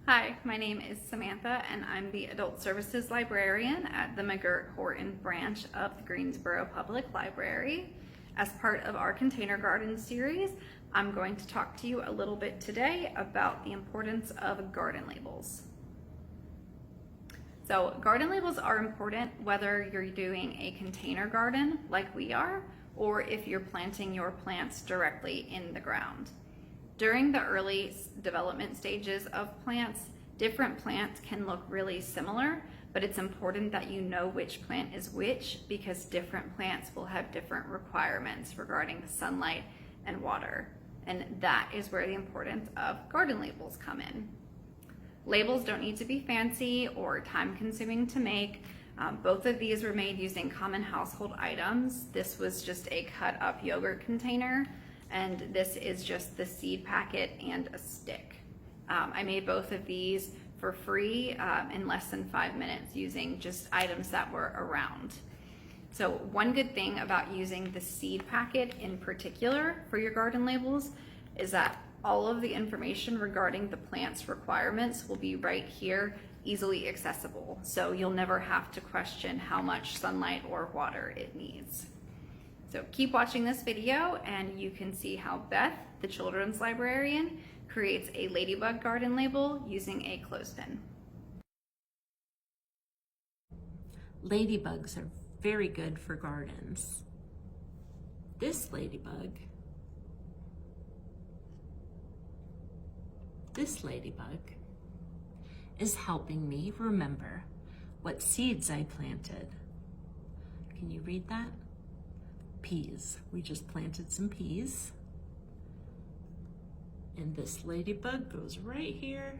Hi, my name is Samantha and I'm the Adult Services Librarian at the McGirt-Horton branch of the Greensboro Public Library. As part of our Container Garden series, I'm going to talk to you a little bit today about the importance of garden labels. So garden labels are important whether you're doing a container garden like we are, or if you're planting your plants directly in the ground. During the early development stages of plants, different plants can look really similar, but it's important that you know which plant is which because different plants will have different requirements regarding sunlight and water. And that is where the importance of garden labels come in. Labels don't need to be fancy or time-consuming to make. Both of these were made using common household items. This was just a cut-up yogurt container, and this is just the seed packet and a stick. I made both of these for free in less than 5 minutes using just items that were around. So one good thing about using the seed packet in particular for your garden labels is that all of the information regarding the plant's requirements will be right here, easily accessible. So you'll never have to question how much sunlight or water it needs. So keep watching this video and you can see how Beth, the children's librarian, creates a ladybug garden label using a clothespin. Ladybugs are very good for gardens. This ladybug is helping me remember what seeds I planted. Can you read that? Peas. We just planted some peas. And this ladybug goes right here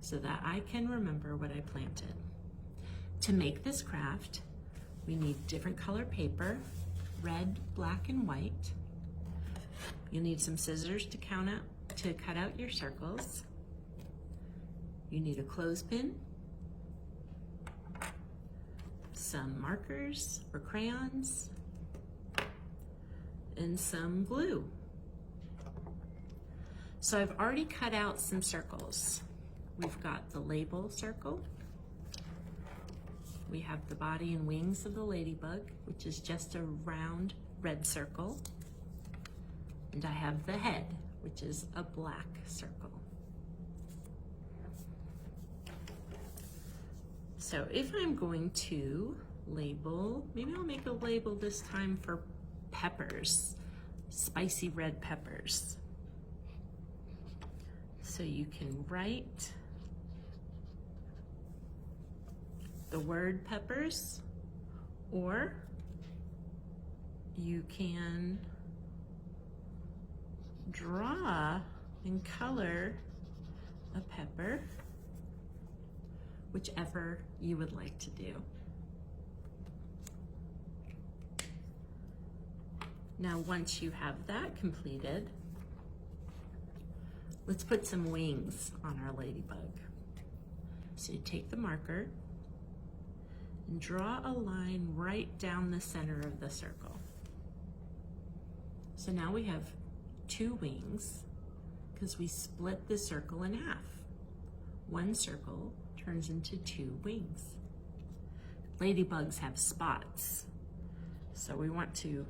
so that I can remember what I planted. To make this craft, we need different color paper, red, black, and white. You'll need some scissors to cut out your circles. You need a clothespin, some markers or crayons, and some glue. So I've already cut out some circles. We've got the label circle. We have the body and wings of the ladybug, which is just a round red circle. And I have the head, which is a black circle. So if I'm going to label, maybe I'll make a label this time for peppers, spicy red peppers. So you can write the word peppers, or you can draw and color a pepper, whichever you would like to do. Now, once you have that completed, let's put some wings on our ladybug. So you take the marker and draw a line right down the center of the circle. So now we have 2 wings because we split the circle in half. 1 circle turns into 2 wings. Ladybugs have spots, so we want to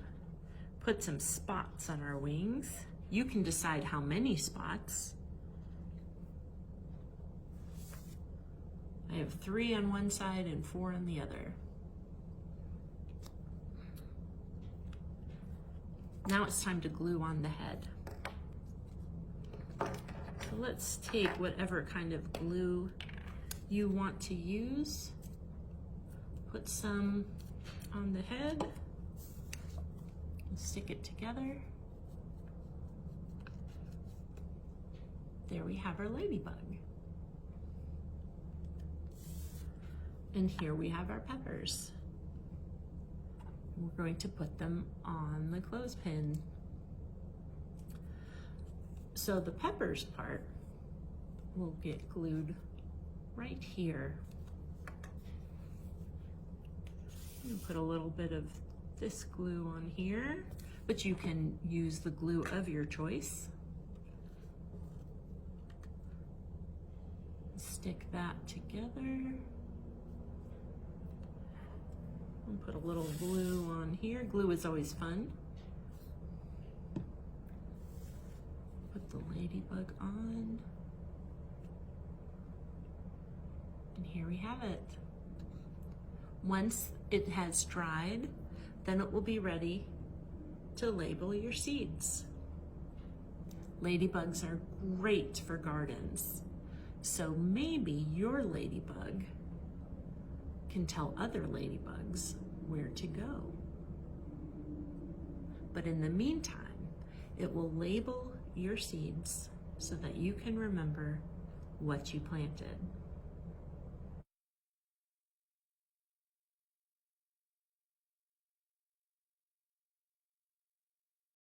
put some spots on our wings. You can decide how many spots. I have 3 on one side and 4 on the other. Now it's time to glue on the head. So let's take whatever kind of glue you want to use. Put some on the head and stick it together. There we have our ladybug. And here we have our peppers. We're going to put them on the clothespin. So the peppers part will get glued right here. You put a little bit of this glue on here, but you can use the glue of your choice. stick that together. And put a little glue on here. Glue is always fun. Put the ladybug on. And here we have it. Once it has dried, then it will be ready to label your seeds. Ladybugs are great for gardens, so maybe your ladybug can tell other ladybugs where to go. But in the meantime, it will label your seeds so that you can remember what you planted.